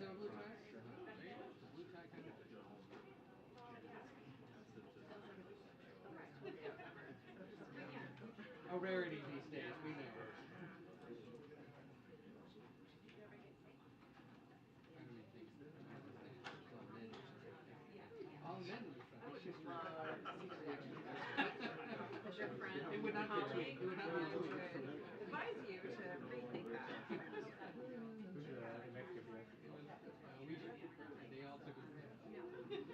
have a blue tie? There you go. The blue tie kind of. A rarity these days, we know. All men in the front. I would just love to see the reaction. As your friend, It would not be colleague, it would not be I would advise you to rethink that. They all took it.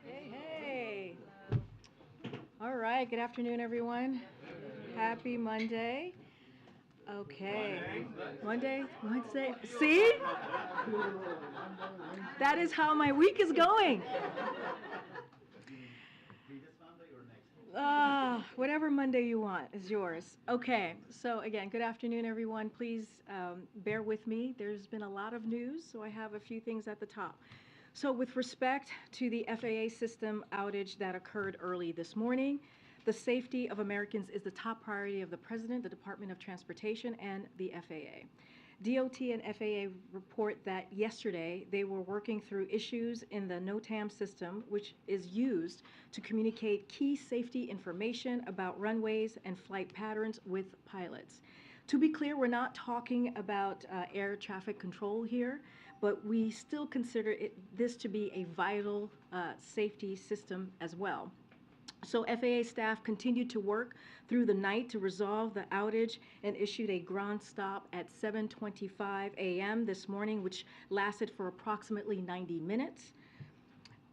Hey, hey. All right, good afternoon, everyone. Happy Monday. Okay. Monday, Wednesday. See? That is how my week is going. Whatever Monday you want is yours. Okay, so again, good afternoon, everyone. Please bear with me. There's been a lot of news, so I have a few things at the top. So with respect to the FAA system outage that occurred early this morning, the safety of Americans is the top priority of the President, the Department of Transportation, and the FAA. DOT and FAA report that yesterday they were working through issues in the NOTAM system, which is used to communicate key safety information about runways and flight patterns with pilots. To be clear, we're not talking about air traffic control here, but we still consider this to be a vital safety system as well. So FAA staff continued to work through the night to resolve the outage and issued a ground stop at 7:25 a.m. this morning, which lasted for approximately 90 minutes.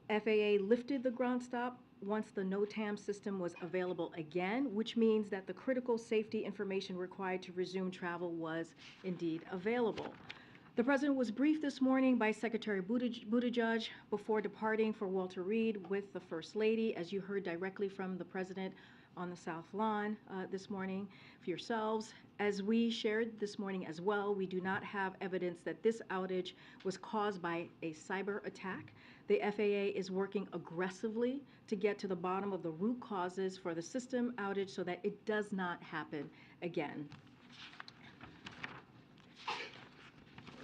FAA lifted the ground stop once the NOTAM system was available again, which means that the critical safety information required to resume travel was indeed available. The President was briefed this morning by Secretary Buttigieg before departing for Walter Reed with the First Lady, as you heard directly from the President on the South Lawn this morning for yourselves. As we shared this morning as well, we do not have evidence that this outage was caused by a cyber attack. The FAA is working aggressively to get to the bottom of the root causes for the system outage so that it does not happen again.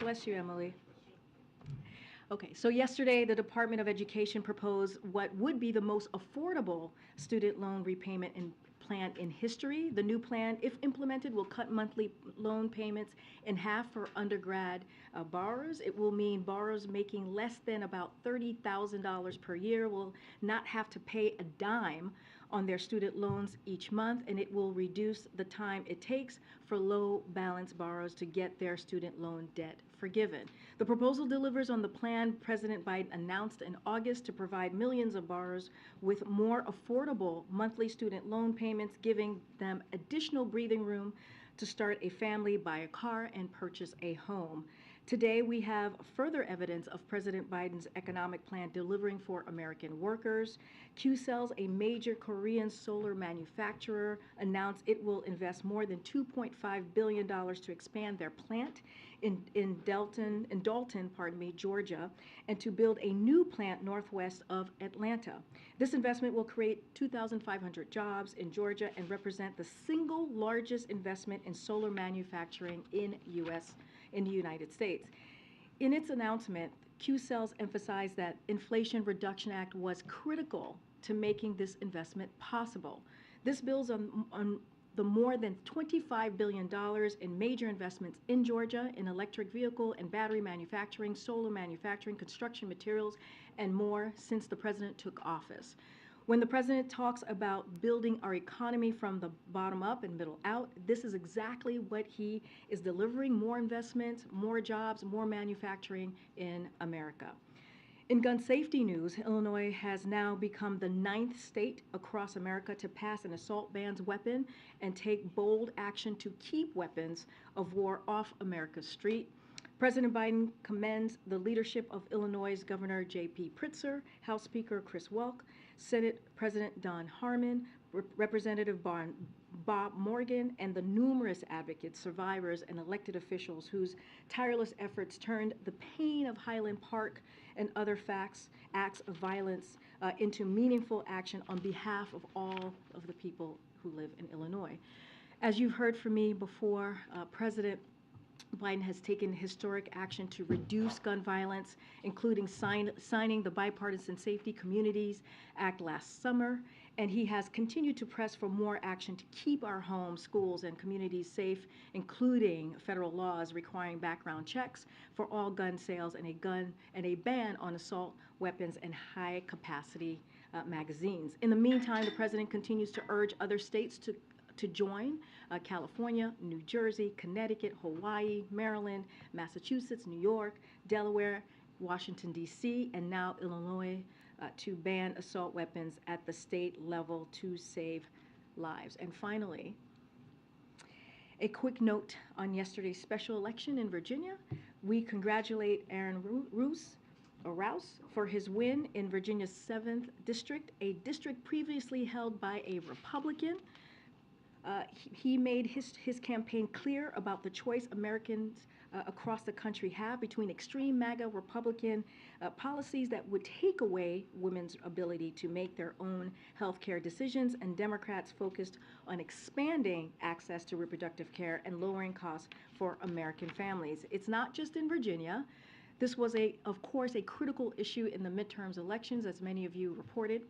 Bless you, Emily. Okay, so yesterday the Department of Education proposed what would be the most affordable student loan repayment plan in history. The new plan, if implemented, will cut monthly loan payments in half for undergrad borrowers. It will mean borrowers making less than about $30,000 per year will not have to pay a dime on their student loans each month, and it will reduce the time it takes for low balance borrowers to get their student loan debt forgiven. The proposal delivers on the plan President Biden announced in August to provide millions of borrowers with more affordable monthly student loan payments, giving them additional breathing room to start a family, buy a car, and purchase a home. Today, we have further evidence of President Biden's economic plan delivering for American workers. Qcells, a major Korean solar manufacturer, announced it will invest more than $2.5 billion to expand their plant in Dalton, Georgia, and to build a new plant northwest of Atlanta. This investment will create 2,500 jobs in Georgia and represent the single largest investment in solar manufacturing in the United States. In its announcement, Qcells emphasized that Inflation Reduction Act was critical to making this investment possible. This builds on the more than $25 billion in major investments in Georgia in electric vehicle and battery manufacturing, solar manufacturing, construction materials, and more since the president took office. When the president talks about building our economy from the bottom up and middle out, this is exactly what he is delivering: more investments, more jobs, more manufacturing in America. In gun safety news, Illinois has now become the 9th state across America to pass an assault bans weapon and take bold action to keep weapons of war off America's street. President Biden commends the leadership of Illinois' Governor J.P. Pritzker, House Speaker Chris Welk, Senate President Don Harmon, Representative Bob Morgan, and the numerous advocates, survivors, and elected officials whose tireless efforts turned the pain of Highland Park and other acts of violence into meaningful action on behalf of all of the people who live in Illinois. As you've heard from me before, President Biden has taken historic action to reduce gun violence, including signing the Bipartisan Safety Communities Act last summer, and he has continued to press for more action to keep our homes, schools, and communities safe, including federal laws requiring background checks for all gun sales and a ban on assault weapons and high-capacity magazines. In the meantime, the president continues to urge other states to join California, New Jersey, Connecticut, Hawaii, Maryland, Massachusetts, New York, Delaware, Washington, D.C., and now Illinois to ban assault weapons at the state level to save lives. And finally, a quick note on yesterday's special election in Virginia. We congratulate Aaron Rouse for his win in Virginia's 7th district, a district previously held by a Republican. He made his campaign clear about the choice Americans across the country have between extreme MAGA Republican policies that would take away women's ability to make their own health care decisions, and Democrats focused on expanding access to reproductive care and lowering costs for American families. It's not just in Virginia. This was, of course, a critical issue in the midterms elections, as many of you reported.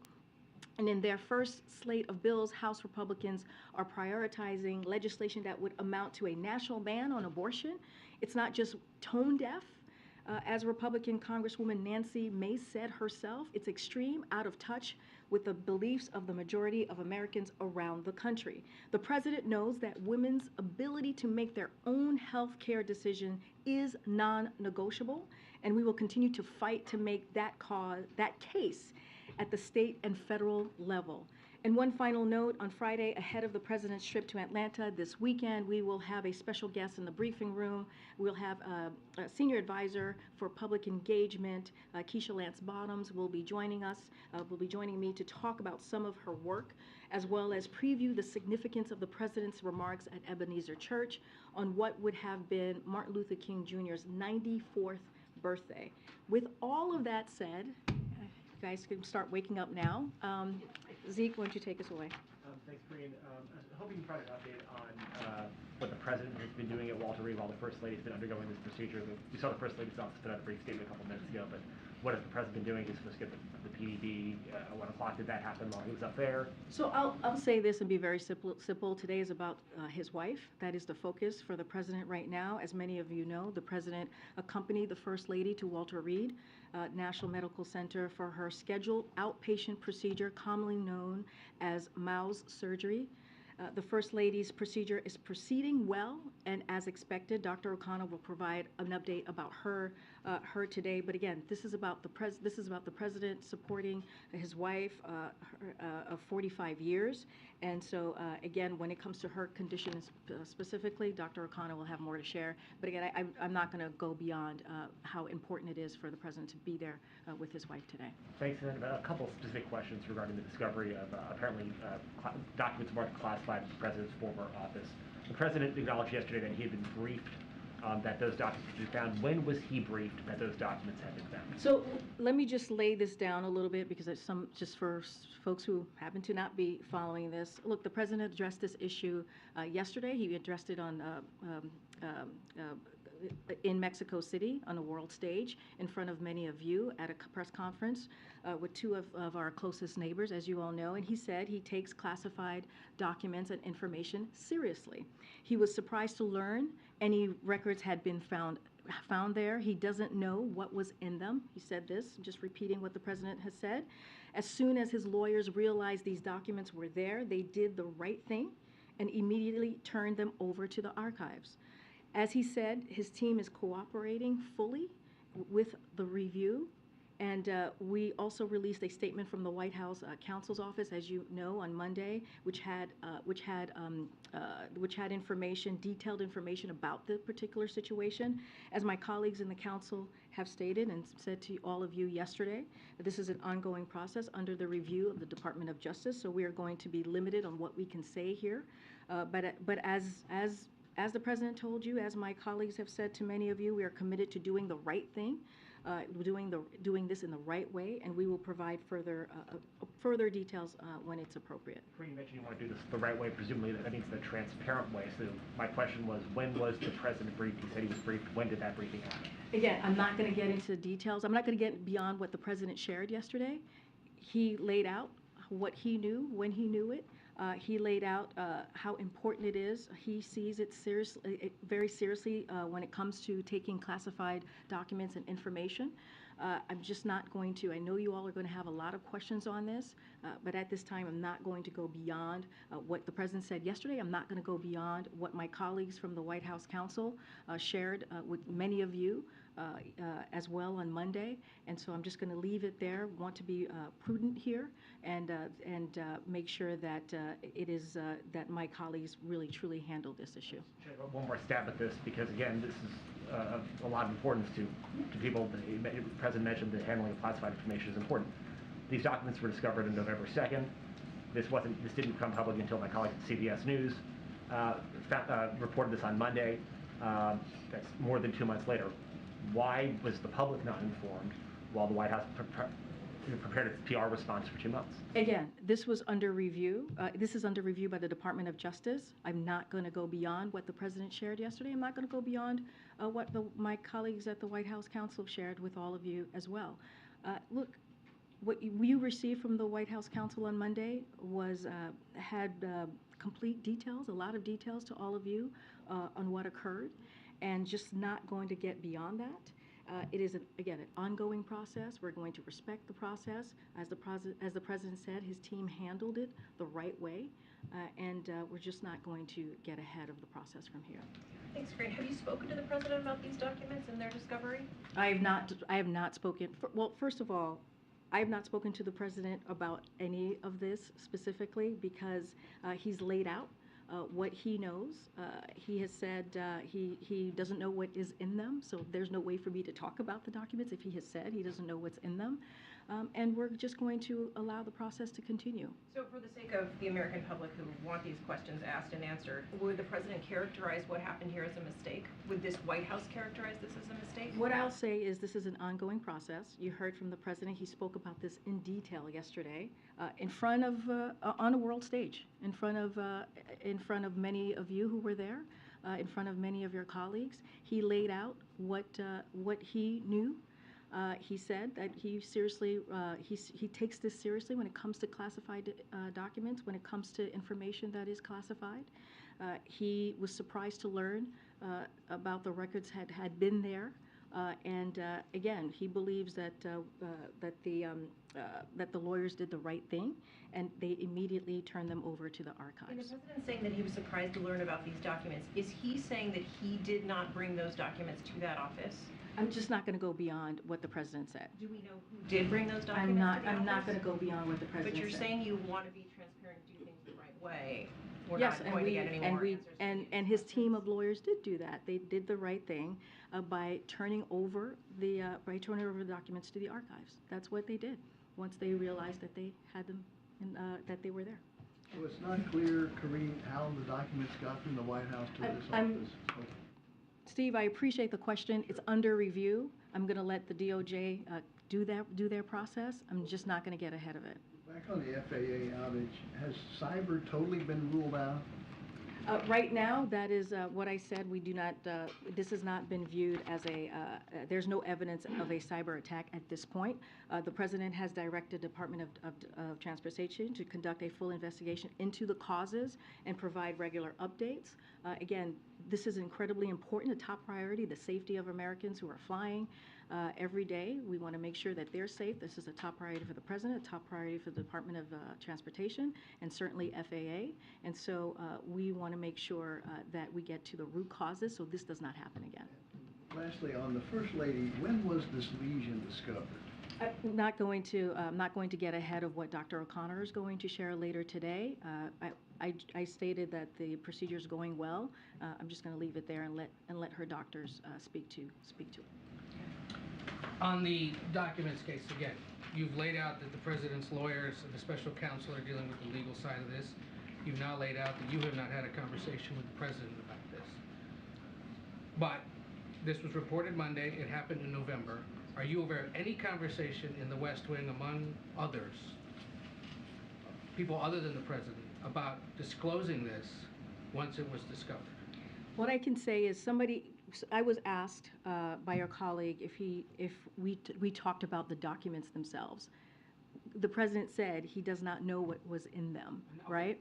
And in their first slate of bills, House Republicans are prioritizing legislation that would amount to a national ban on abortion. It's not just tone deaf. As Republican Congresswoman Nancy Mace said herself, it's extreme, out of touch with the beliefs of the majority of Americans around the country. The president knows that women's ability to make their own health care decision is non-negotiable, and we will continue to fight to make that case at the state and federal level. And one final note, on Friday, ahead of the president's trip to Atlanta this weekend, we will have a special guest in the briefing room. We'll have a senior advisor for public engagement, Keisha Lance Bottoms, will be joining us, will be joining me to talk about some of her work, as well as preview the significance of the president's remarks at Ebenezer Church on what would have been Martin Luther King Jr.'s 94th birthday. With all of that said, you guys can start waking up now. Zeke, why don't you take us away? Thanks, Karine. I was hoping you can provide an update on what the president has been doing at Walter Reed while the First Lady's been undergoing this procedure. You saw the First Lady's office put out a brief statement a couple minutes ago, but what has the president been doing? He's supposed to get the PDB. At 1 o'clock, did that happen while he was up there? So I'll say this and be very simple. Today is about his wife. That is the focus for the president right now. As many of you know, the president accompanied the First Lady to Walter Reed National Medical Center for her scheduled outpatient procedure, commonly known as Mau's surgery. The First Lady's procedure is proceeding well, and as expected, Dr. O'Connell will provide an update about her today. But again, this is about the president supporting his wife of 45 years. And so again, when it comes to her condition specifically, Dr. O'Connell will have more to share. But again, I'm not going to go beyond how important it is for the president to be there with his wife today. Thanks. And then a couple specific questions regarding the discovery of apparently documents marked classified in the president's former office. The president acknowledged yesterday that he had been briefed that those documents had been found. When was he briefed that those documents had been found? So let me just lay this down a little bit, because there's just for folks who happen to not be following this. Look, the president addressed this issue yesterday. He addressed it on in Mexico City on a world stage in front of many of you at a press conference with two of our closest neighbors, as you all know, and he said he takes classified documents and information seriously. He was surprised to learn any records had been found there. He doesn't know what was in them. He said this, just repeating what the president has said. As soon as his lawyers realized these documents were there, they did the right thing and immediately turned them over to the archives. As he said, his team is cooperating fully with the review, and we also released a statement from the White House counsel's office, as you know, on Monday, which had information, detailed information about the particular situation. As my colleagues in the council have stated and said to all of you yesterday, this is an ongoing process under the review of the Department of Justice, so we are going to be limited on what we can say here. But as As the President told you, as my colleagues have said to many of you, we are committed to doing the right thing, doing this in the right way, and we will provide further details when it's appropriate. Karine, you mentioned you want to do this the right way. Presumably that means the transparent way. So my question was, when was the President briefed? He said he was briefed. When did that briefing happen? Again, I'm not going to get into details. I'm not going to get beyond what the President shared yesterday. He laid out what he knew, when he knew it. He laid out how important it is. He sees it very seriously when it comes to taking classified documents and information. I'm just not going to, I know you all are going to have a lot of questions on this, but at this time I'm not going to go beyond what the President said yesterday. I'm not going to go beyond what my colleagues from the White House Counsel shared with many of you as well on Monday. And so I'm just going to leave it there, want to be prudent here and make sure that it is that my colleagues really truly handle this issue. One more stab at this, because again, this is a lot of importance to people. The President mentioned that handling of classified information is important. These documents were discovered on November 2nd. This didn't become public until my colleagues at CBS News reported this on Monday. That's more than 2 months later. Why was the public not informed while the White House prepared its PR response for 2 months? Again, this was under review. This is under review by the Department of Justice. I'm not going to go beyond what the President shared yesterday. I'm not going to go beyond what my colleagues at the White House Counsel shared with all of you as well. Look, what you received from the White House Counsel on Monday had complete details, a lot of details to all of you on what occurred, and just not going to get beyond that. It is, again, an ongoing process. We're going to respect the process. As the President said, his team handled it the right way, and we're just not going to get ahead of the process from here. Thanks, Karine. Have you spoken to the President about these documents and their discovery? I have not spoken. Well, first of all, I have not spoken to the President about any of this specifically because he's laid out what he knows. He has said he doesn't know what is in them, so there's no way for me to talk about the documents if he has said he doesn't know what's in them. And we're just going to allow the process to continue. So for the sake of the American public who want these questions asked and answered, would the President characterize what happened here as a mistake? Would this White House characterize this as a mistake? What I'll say is this is an ongoing process. You heard from the President. He spoke about this in detail yesterday in front of, on a world stage, in front of many of you who were there, in front of many of your colleagues. He laid out what he knew. He said that he takes this seriously when it comes to classified documents, when it comes to information that is classified. He was surprised to learn about the records had been there. And again, he believes that the lawyers did the right thing, and they immediately turned them over to the archives. And the President saying that he was surprised to learn about these documents, is he saying that he did not bring those documents to that office? I'm just not going to go beyond what the President said. Do we know who did bring those documents to the office? I'm not going to go beyond what the President said. But you're saying you want to be transparent and do things the right way. We're yes, not going to get any more answers. And his team of lawyers did do that. They did the right thing by turning over the documents to the archives. That's what they did once they realized that they had them, that they were there. So it's not clear, Karine, how the documents got from the White House to this office? Okay. Steve, I appreciate the question. It's under review. I'm going to let the DOJ do their process. I'm just not going to get ahead of it. Back on the FAA outage, has cyber totally been ruled out? Right now, that is what I said. We do not, this has not been viewed as there's no evidence of a cyber attack at this point. The President has directed the Department of Transportation to conduct a full investigation into the causes and provide regular updates. Again, this is incredibly important, a top priority, the safety of Americans who are flying every day. We want to make sure that they're safe. This is a top priority for the President, a top priority for the Department of Transportation, and certainly FAA. And so we want to make sure that we get to the root causes so this does not happen again. Lastly, on the First Lady, when was this lesion discovered? I'm not going to get ahead of what Dr. O'Connor is going to share later today. I stated that the procedure is going well. I'm just going to leave it there and let her doctors speak to it. On the documents case, again, you've laid out that the President's lawyers and the special counsel are dealing with the legal side of this. You've now laid out that you have not had a conversation with the President about this. But this was reported Monday, it happened in November. Are you aware of any conversation in the West Wing among others, people other than the president, about disclosing this once it was discovered? What I can say is I was asked by our colleague if we talked about the documents themselves. The president said he does not know what was in them, right?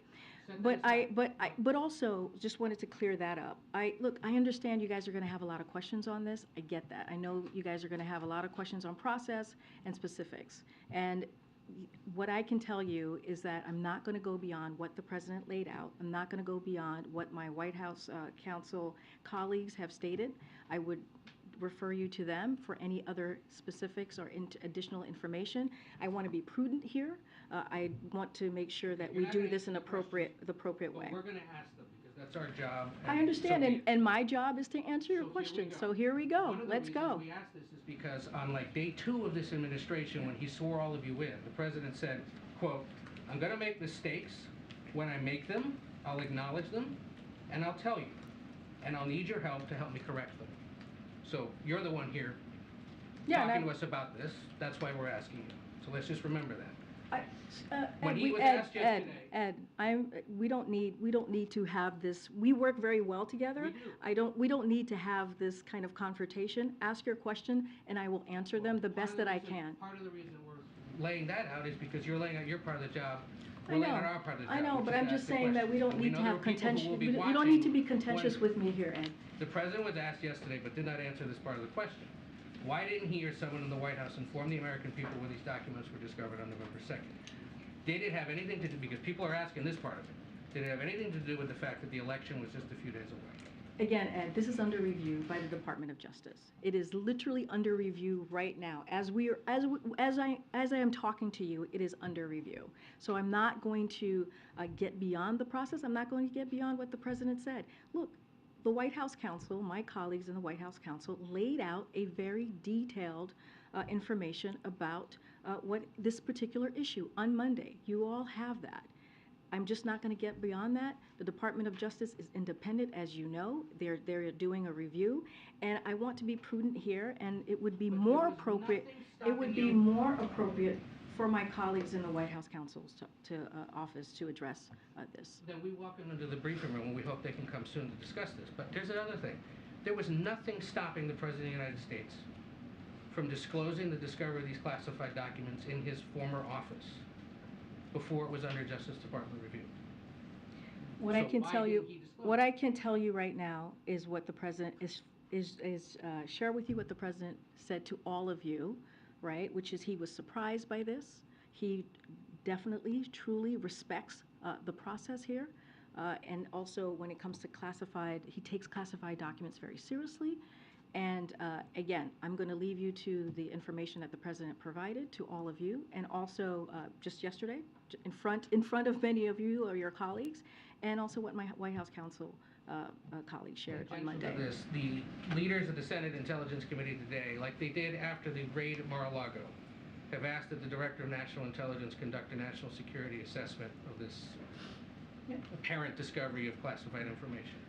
But also just wanted to clear that up. I understand you guys are going to have a lot of questions on this. I get that. I know you guys are going to have a lot of questions on process and specifics. And what I can tell you is that I'm not going to go beyond what the president laid out. I'm not going to go beyond what my White House counsel colleagues have stated. I would refer you to them for any other specifics or additional information. I want to be prudent here. I want to make sure that we do this in the appropriate way. We're going to ask them because that's our job. I understand, and my job is to answer your questions. So here we go. Let's go. One of the reasons we asked this is because on like day 2 of this administration, when he swore all of you in, the president said, quote, "I'm going to make mistakes. When I make them, I'll acknowledge them, and I'll tell you, and I'll need your help to help me correct them." So you're the one here talking to us about this. That's why we're asking you. So let's just remember that. When he was asked yesterday, we don't need to have this. We work very well together. We do. We don't need to have this kind of confrontation. Ask your question, and I will answer them the best that I can. Part of the reason we're laying that out is because you're laying out your part of the job. I know, but I'm just saying that we don't need to have contention. You don't need to be contentious with me here, Ed. The president was asked yesterday, but did not answer this part of the question. Why didn't he or someone in the White House inform the American people when these documents were discovered on November 2nd? Did it have anything to do, because people are asking this part of it, did it have anything to do with the fact that the election was just a few days away? Again, Ed, this is under review by the Department of Justice. It is literally under review right now. As I am talking to you, it is under review. So I'm not going to get beyond the process. I'm not going to get beyond what the president said. Look, the White House counsel, my colleagues in the White House counsel, laid out a very detailed information about what this particular issue on Monday. You all have that. I'm just not going to get beyond that. The Department of Justice is independent, as you know. They're doing a review, and I want to be prudent here. And it would be more appropriate. It would be more appropriate for my colleagues in the White House counsel's office to address this. Then we welcome them to the briefing room, and we hope they can come soon to discuss this. But there's another thing. There was nothing stopping the President of the United States from disclosing the discovery of these classified documents in his former office before it was under Justice Department review. What I can tell you right now is what the President share with you what the President said to all of you, right? Which is he was surprised by this. He definitely, truly respects the process here. And also when it comes to he takes classified documents very seriously. And again, I'm going to leave you to the information that the President provided to all of you, and also just yesterday, in front of many of you or your colleagues, and also what my White House counsel colleagues shared on Monday. The leaders of the Senate Intelligence Committee today, like they did after the raid at Mar-a-Lago, have asked that the Director of National Intelligence conduct a national security assessment of this apparent discovery of classified information.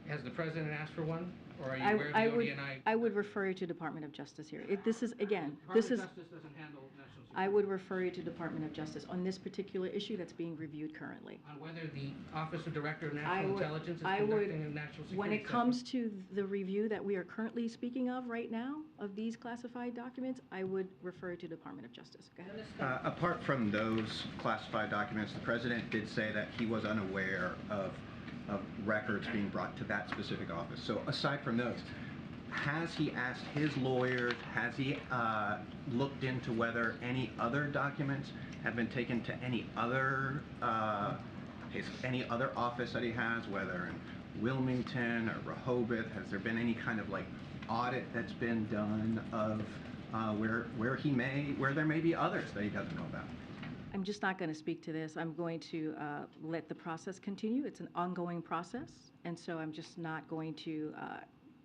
Has the President asked for one? Or are you aware of the ODNI? I would refer you to Department of Justice here. This is, again, Department of Justice doesn't handle national security. I would refer you to Department of Justice on this particular issue that's being reviewed currently. On whether the Office of Director of National Intelligence is conducting a national security when it assessment? comes to the review that we are currently speaking of right now, of these classified documents, I would refer you to Department of Justice. Go ahead. Apart from those classified documents, the President did say that he was unaware of records being brought to that specific office. So aside from those, has he asked his lawyers, has he looked into whether any other documents have been taken to any other office that he has, whether in Wilmington or Rehoboth? Has there been any kind of like audit that's been done of where there may be others that he doesn't know about? I'm just not going to speak to this. I'm going to let the process continue. It's an ongoing process, and so I'm just not going to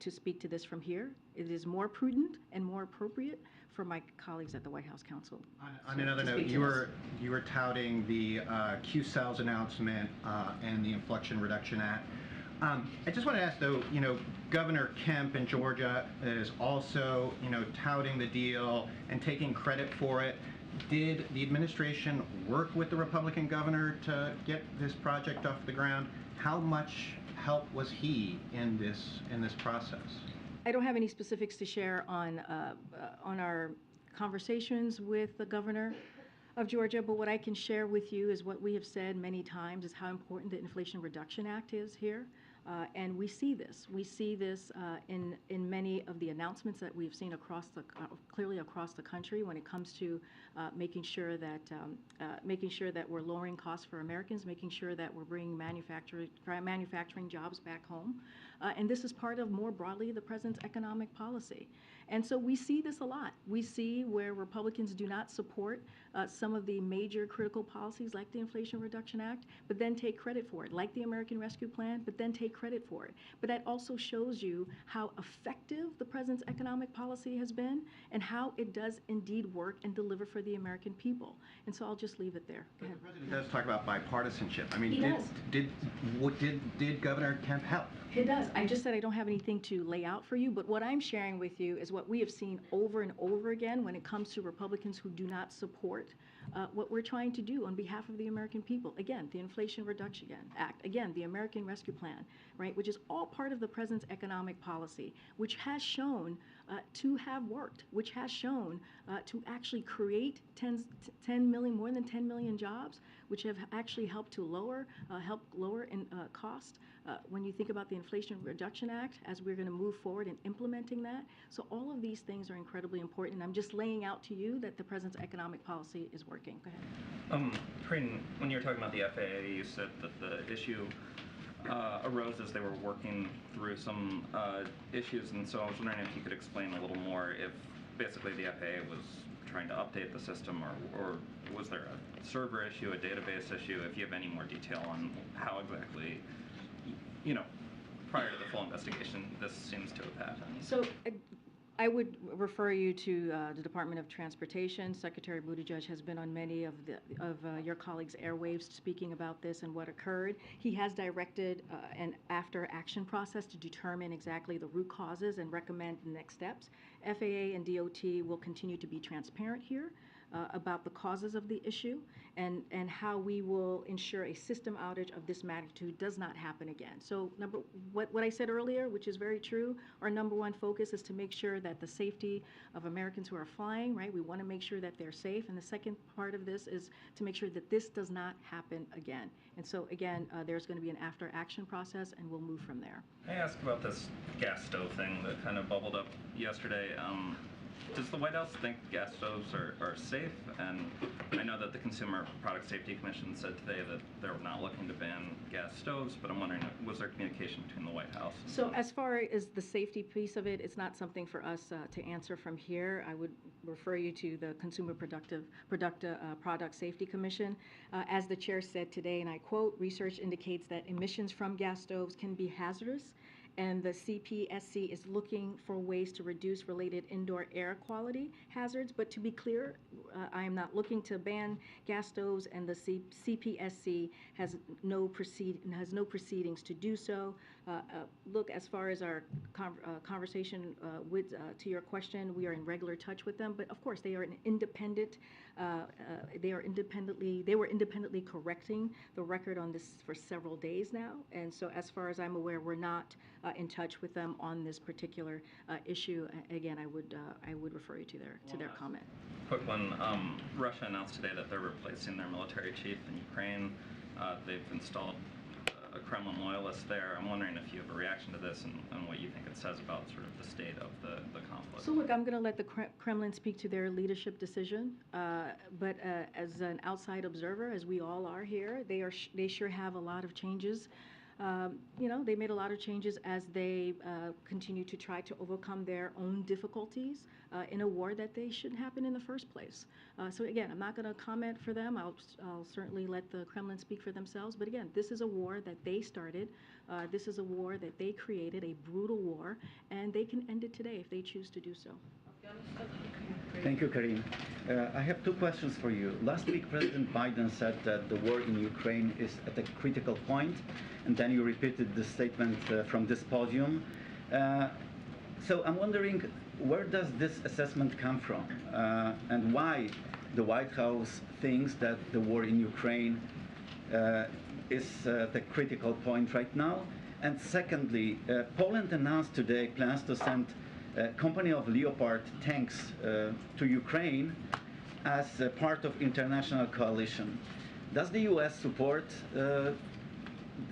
speak to this from here. It is more prudent and more appropriate for my colleagues at the White House counsel. On another note, you were touting the Q-Cells announcement and the Inflation Reduction Act. I just want to ask, though, Governor Kemp in Georgia is also, touting the deal and taking credit for it. Did the administration work with the Republican governor to get this project off the ground? How much help was he in this process? I don't have any specifics to share on our conversations with the governor of Georgia, but what I can share with you is what we have said many times, is how important the Inflation Reduction Act is here. And we see this. We see this in many of the announcements that we've seen clearly across the country when it comes to making sure that we're lowering costs for Americans, making sure that we're bringing manufacturing jobs back home. And this is part of, more broadly, the president's economic policy. And so we see this a lot. We see where Republicans do not support some of the major critical policies like the Inflation Reduction Act, but then take credit for it, like the American Rescue Plan, but then take credit for it. But that also shows you how effective the president's economic policy has been and how it does indeed work and deliver for the American people. And so I'll just leave it there. Go ahead. The president does talk about bipartisanship. I mean, He does. Did Governor Kemp help? It does. I just said I don't have anything to lay out for you, but what I'm sharing with you is what we have seen over and over again when it comes to Republicans who do not support what we're trying to do on behalf of the American people. Again, the Inflation Reduction Act. Again, the American Rescue Plan, right, which is all part of the president's economic policy, which has shown to have worked, which has shown to actually create more than 10 million jobs, which have actually helped to lower in cost. When you think about the Inflation Reduction Act, as we're going to move forward in implementing that. So all of these things are incredibly important. I'm just laying out to you that the president's economic policy is working. Go ahead. Karine, when you were talking about the FAA, you said that the issue arose as they were working through some issues, and so I was wondering if you could explain a little more if basically the FAA was trying to update the system, or was there a server issue, a database issue, if you have any more detail on how exactly, prior to the full investigation, this seems to have happened. So I would refer you to the Department of Transportation. Secretary Buttigieg has been on many of your colleagues' airwaves speaking about this and what occurred. He has directed an after-action process to determine exactly the root causes and recommend the next steps. FAA and DOT will continue to be transparent here about the causes of the issue and how we will ensure a system outage of this magnitude does not happen again. So what I said earlier, which is very true, our number one focus is to make sure that the safety of Americans who are flying, right? We want to make sure that they're safe. And the second part of this is to make sure that this does not happen again. And so again, there's going to be an after-action process and we'll move from there. I asked about this gas stove thing that kind of bubbled up yesterday. Does the White House think gas stoves are safe? And I know that the Consumer Product Safety Commission said today that they're not looking to ban gas stoves, but I'm wondering, was there communication between the White House? So as far as the safety piece of it, it's not something for us to answer from here. I would refer you to the Consumer Product Safety Commission. As the chair said today, and I quote, research indicates that emissions from gas stoves can be hazardous, and the CPSC is looking for ways to reduce related indoor air quality hazards. But to be clear, I am not looking to ban gas stoves, and the CPSC has no proceedings to do so. Look, as far as our conversation to your question, we are in regular touch with them. But of course, they are an independent. They were independently correcting the record on this for several days now, and so as far as I'm aware, we're not in touch with them on this particular issue. Again, I would refer you to their comment. Quick one. Russia announced today that they're replacing their military chief in Ukraine. They've installed a Kremlin loyalist there. I'm wondering if you have a reaction to this and what you think it says about sort of the state of the conflict. So look, I'm going to let the Kremlin speak to their leadership decision, but as an outside observer, as we all are here, they sure have a lot of changes. They made a lot of changes as they continue to try to overcome their own difficulties in a war that they shouldn't happen in the first place. So again, I'm not going to comment for them. I'll certainly let the Kremlin speak for themselves. But again, this is a war that they started. This is a war that they created, a brutal war, and they can end it today if they choose to do so. Thank you, Karine. I have two questions for you. Last week, President Biden said that the war in Ukraine is at a critical point, and then you repeated the statement from this podium. So I'm wondering, where does this assessment come from, and why the White House thinks that the war in Ukraine is the critical point right now? And secondly, Poland announced today plans to send a company of Leopard tanks to Ukraine as a part of international coalition. Does the U.S. support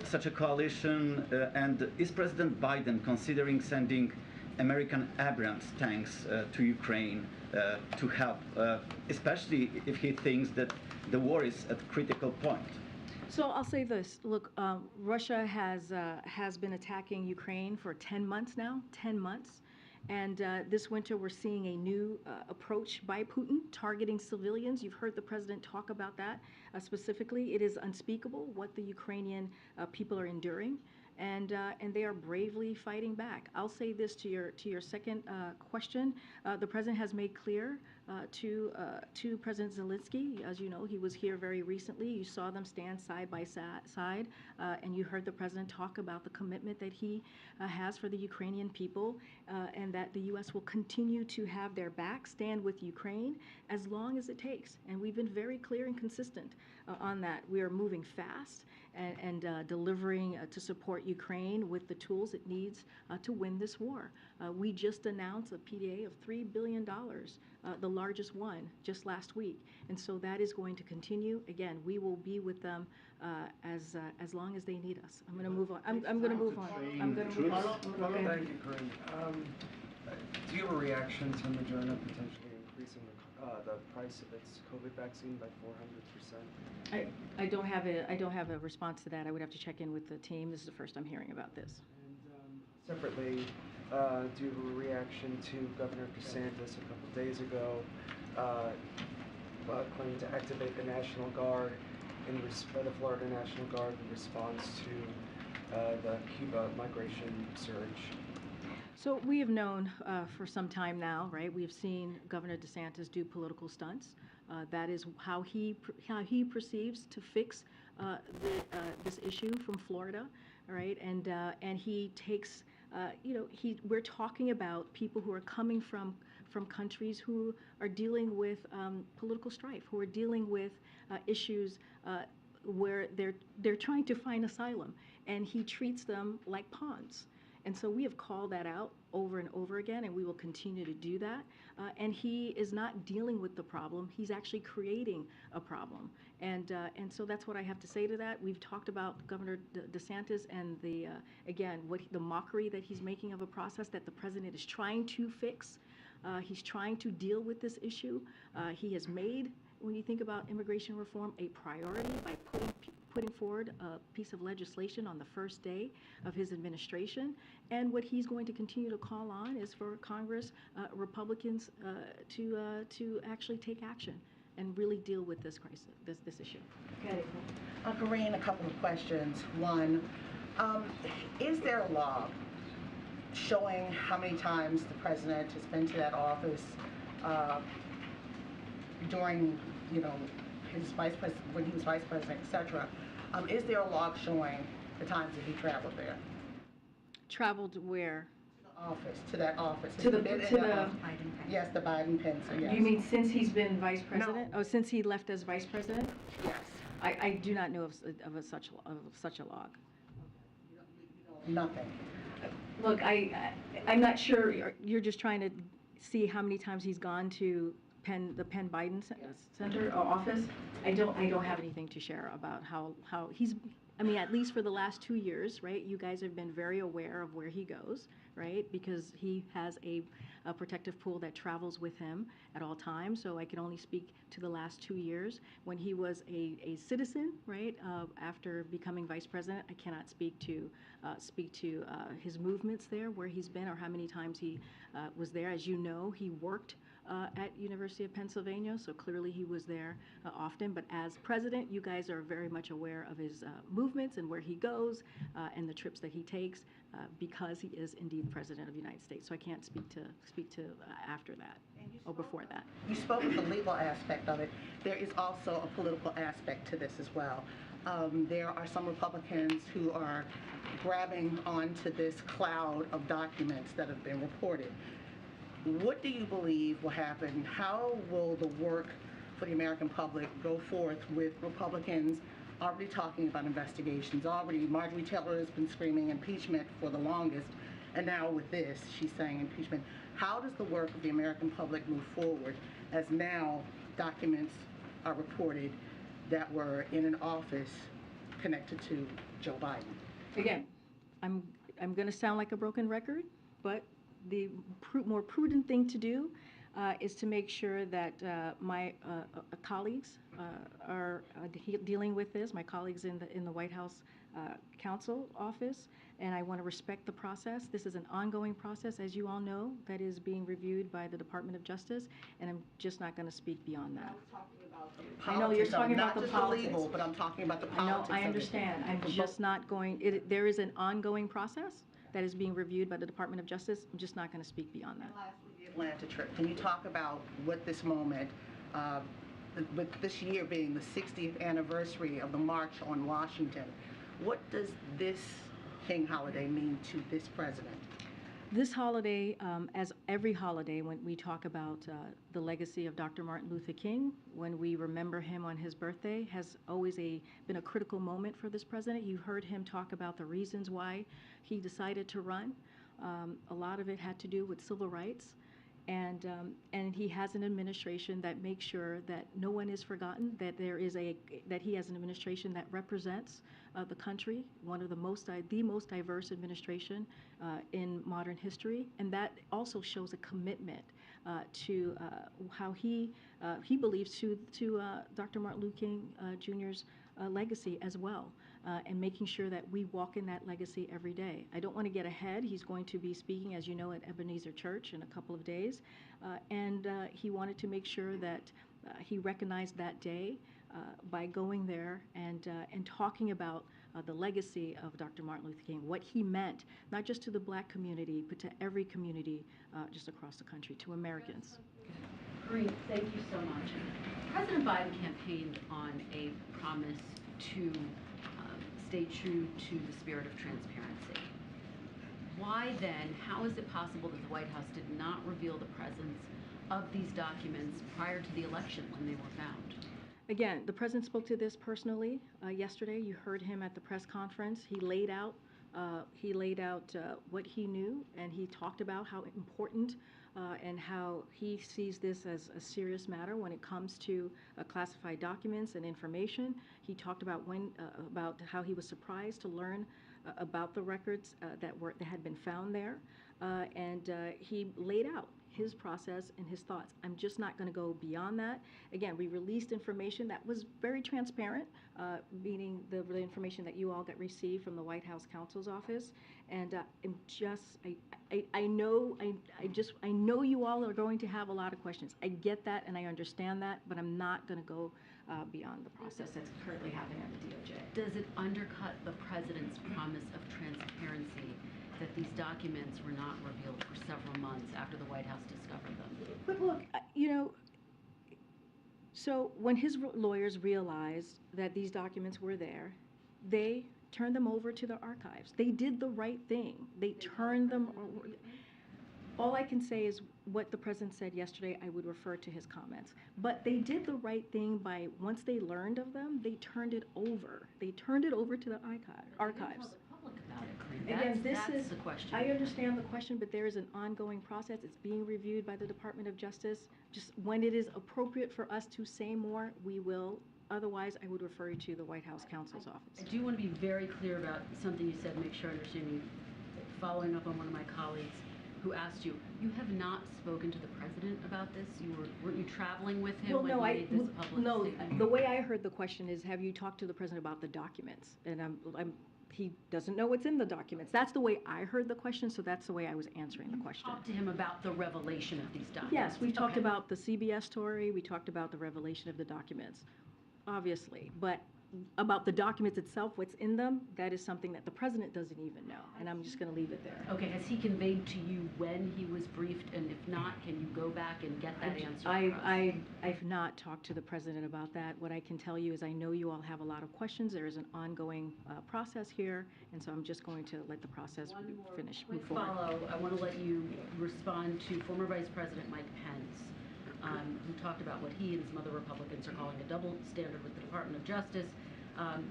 such a coalition, and is President Biden considering sending American Abrams tanks to Ukraine to help, especially if he thinks that the war is at a critical point? So I'll say this. Look, Russia has been attacking Ukraine for 10 months now, 10 months. And this winter, we're seeing a new approach by Putin targeting civilians. You've heard the president talk about that specifically. It is unspeakable what the Ukrainian people are enduring, and they are bravely fighting back. I'll say this to your second question. The president has made clear to President Zelensky, as you know, he was here very recently. You saw them stand side by side, and you heard the president talk about the commitment that he has for the Ukrainian people, and that the U.S. will continue to have their back, stand with Ukraine as long as it takes. And we've been very clear and consistent on that. We are moving fast and delivering to support Ukraine with the tools it needs to win this war. We just announced a PDA of $3 billion, the largest one, just last week. And so that is going to continue. Again, we will be with them as long as they need us. I'm going to move on. I'm going to move on. I'm going to move on. Okay. Thank you, Karine. Do you have a reaction to Moderna potentially increasing the price of its COVID vaccine by 400%? I don't have a response to that. I would have to check in with the team. This is the first I'm hearing about this. And separately, do you have a reaction to Governor DeSantis a couple days ago claiming to activate the National Guard the Florida National Guard in response to the Cuba migration surge? So we have known for some time now, right? We've seen Governor DeSantis do political stunts. That is how he perceives to fix this issue from Florida, right? And he takes, we're talking about people who are coming from countries who are dealing with political strife, who are dealing with issues where they're trying to find asylum, and he treats them like pawns. And so we have called that out over and over again, and we will continue to do that. And he is not dealing with the problem. He's actually creating a problem. And so that's what I have to say to that. We've talked about Governor DeSantis and the mockery that he's making of a process that the president is trying to fix. He's trying to deal with this issue. He has made, when you think about immigration reform, a priority by putting forward a piece of legislation on the first day of his administration. And what he's going to continue to call on is for Congress, Republicans, to actually take action and really deal with this crisis, this issue. Okay. Karine, a couple of questions. One, is there a log showing how many times the president has been to that office during, his vice president, when he was vice president, etc.? Is there a log showing the times that he traveled there? Traveled where? To that office. To the Yes, the Biden Pence. Yes. You mean since he's been vice president? No. Oh, since he left as vice president? Yes. I do not know of such a log. Nothing. Look, I'm not sure. You're just trying to see how many times he's gone to the Penn Biden Center or office. I don't have anything to share about how he's. I mean, at least for the last 2 years, right? You guys have been very aware of where he goes, right? Because he has a protective pool that travels with him at all times. So I can only speak to the last 2 years. When he was a citizen, right? After becoming vice president, I cannot speak to his movements there, where he's been, or how many times he was there. As you know, he worked at University of Pennsylvania, so clearly he was there often. But as president, you guys are very much aware of his movements and where he goes and the trips that he takes because he is indeed president of the United States. So I can't speak to after that or before that. You spoke of the legal aspect of it. There is also a political aspect to this as well. there are some Republicans who are grabbing onto this cloud of documents that have been reported. What do you believe will happen? How will the work for the American public go forth with Republicans already talking about investigations? Already, Marjorie Taylor has been screaming impeachment for the longest, and now with this, she's saying impeachment. How does the work of the American public move forward as now documents are reported that were in an office connected to Joe Biden? Again, I'm going to sound like a broken record, but the more prudent thing to do is to make sure that my colleagues are dealing with this, my colleagues in the White House Counsel Office, and I want to respect the process. This is an ongoing process, as you all know, that is being reviewed by the Department of Justice, and I'm just not going to speak beyond that. I know you're talking about the politics. Not just the legal, but I'm talking about the politics. No, I understand. I'm just not going, there is an ongoing process that is being reviewed by the Department of Justice. I'm just not going to speak beyond that. And lastly, the Atlanta trip. Can you talk about what this moment, with this year being the 60th anniversary of the March on Washington, what does this King holiday mean to this president? This holiday, as every holiday, when we talk about the legacy of Dr. Martin Luther King, when we remember him on his birthday, has always been a critical moment for this president. You heard him talk about the reasons why he decided to run. A lot of it had to do with civil rights. And he has an administration that makes sure that no one is forgotten, that that he has an administration that represents the country, one of the most diverse administration in modern history, and that also shows a commitment to how he believes to Dr. Martin Luther King Jr.'s legacy as well, and making sure that we walk in that legacy every day. I don't want to get ahead. He's going to be speaking, as you know, at Ebenezer Church in a couple of days, and he wanted to make sure that he recognized that day by going there and talking about the legacy of Dr. Martin Luther King, what he meant, not just to the Black community, but to every community just across the country, to Americans. Karine, thank you so much. President Biden campaigned on a promise to stay true to the spirit of transparency. Why then, how is it possible that the White House did not reveal the presence of these documents prior to the election when they were found? Again, the president spoke to this personally yesterday. You heard him at the press conference. He laid out what he knew, and he talked about how important and how he sees this as a serious matter when it comes to classified documents and information. He talked about about how he was surprised to learn about the records that had been found there, and he laid out his process and his thoughts. I'm just not going to go beyond that. Again, we released information that was very transparent, meaning the information that you all got received from the White House Counsel's Office. And I know you all are going to have a lot of questions. I get that and I understand that, but I'm not going to go beyond the process that's currently happening at the DOJ. Does it undercut the president's promise of transparency that these documents were not revealed for several months after the White House discovered them? But look, so when his lawyers realized that these documents were there, they turned them over to the archives. They did the right thing. They turned them over. All I can say is what the president said yesterday. I would refer to his comments. But they did the right thing by, once they learned of them, they turned it over. They turned it over to the archives. Again, that's the question. I understand the question, but there is an ongoing process. It's being reviewed by the Department of Justice. Just when it is appropriate for us to say more, we will. Otherwise, I would refer you to the White House Counsel's Office. I do want to be very clear about something you said, make sure I understand you. Following up on one of my colleagues who asked you, you have not spoken to the president about this? Weren't you traveling with him when he made this public statement? The way I heard the question is, have you talked to the president about the documents? And he doesn't know what's in the documents. That's the way I heard the question, so that's the way I was answering the question. Talked to him about the revelation of these documents? Yes, we talked about the CBS story. We talked about the revelation of the documents, obviously. But about the documents itself, what's in them, that is something that the president doesn't even know, and I'm just going to leave it there. Okay, has he conveyed to you when he was briefed, and if not, can you go back and get that answer for us? I've not talked to the president about that. What I can tell you is I know you all have a lot of questions. There is an ongoing process here, and so I'm just going to let the process finish, move forward. Follow, I want to let you respond to former Vice President Mike Pence, who talked about what he and some other Republicans are calling a double standard with the Department of Justice.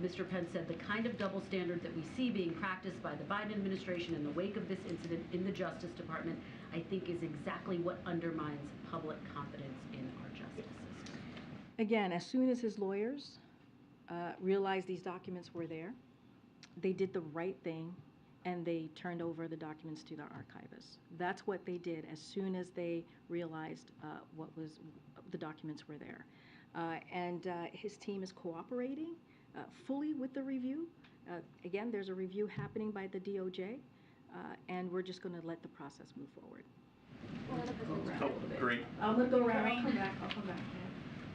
Mr. Pence said the kind of double standard that we see being practiced by the Biden administration in the wake of this incident in the Justice Department, I think is exactly what undermines public confidence in our justice system. Again, as soon as his lawyers realized these documents were there, they did the right thing and they turned over the documents to the archivist. That's what they did as soon as they realized the documents were there. And his team is cooperating fully with the review. Again, there's a review happening by the DOJ, and we're just going to let the process move forward. Great. I'm going to go around. I'll come back.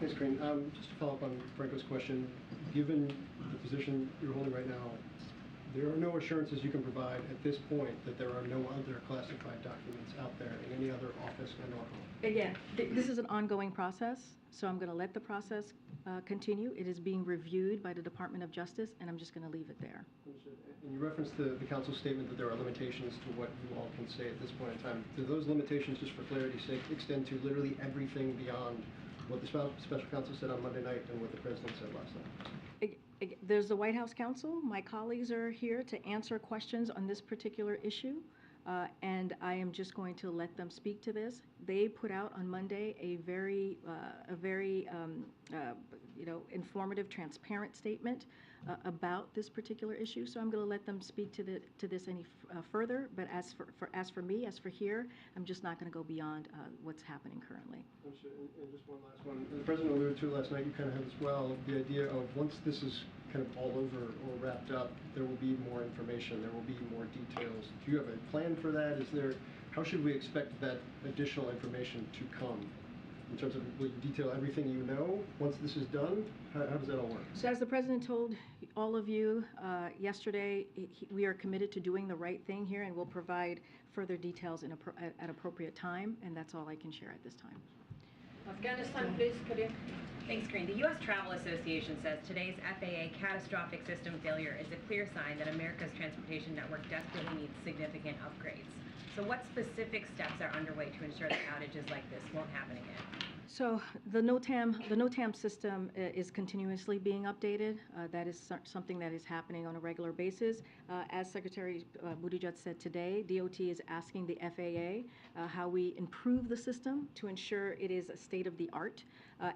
Thanks, Karine. Just to follow up on Franco's question, given the position you're holding right now, there are no assurances you can provide at this point that there are no other classified documents out there in any other office and or home. Again, this is an ongoing process, so I'm going to let the process continue. It is being reviewed by the Department of Justice, and I'm just going to leave it there. And you referenced the council's statement that there are limitations to what you all can say at this point in time. Do those limitations, just for clarity's sake, extend to literally everything beyond what the special counsel said on Monday night and what the president said last night? There's the White House counsel. My colleagues are here to answer questions on this particular issue, and I am just going to let them speak to this. They put out on Monday a very informative, transparent statement about this particular issue. So I'm going to let them speak to this any further. But as for me, as for here, I'm just not going to go beyond what's happening currently. And just one last one. The president alluded to last night, you kind of had as well, the idea of once this is kind of all over or wrapped up, there will be more information, there will be more details. Do you have a plan for that? How should we expect that additional information to come? In terms of, will you detail everything you know once this is done? How does that all work? So as the president told all of you yesterday, we are committed to doing the right thing here, and we'll provide further details at appropriate time, and that's all I can share at this time. Afghanistan, please, Karine. Thanks, Karine. The U.S. Travel Association says today's FAA catastrophic system failure is a clear sign that America's transportation network desperately needs significant upgrades. So what specific steps are underway to ensure that outages like this won't happen again? So the NOTAM system is continuously being updated. That is something that is happening on a regular basis. As Secretary Buttigieg said today, DOT is asking the FAA how we improve the system to ensure it is a state of the art.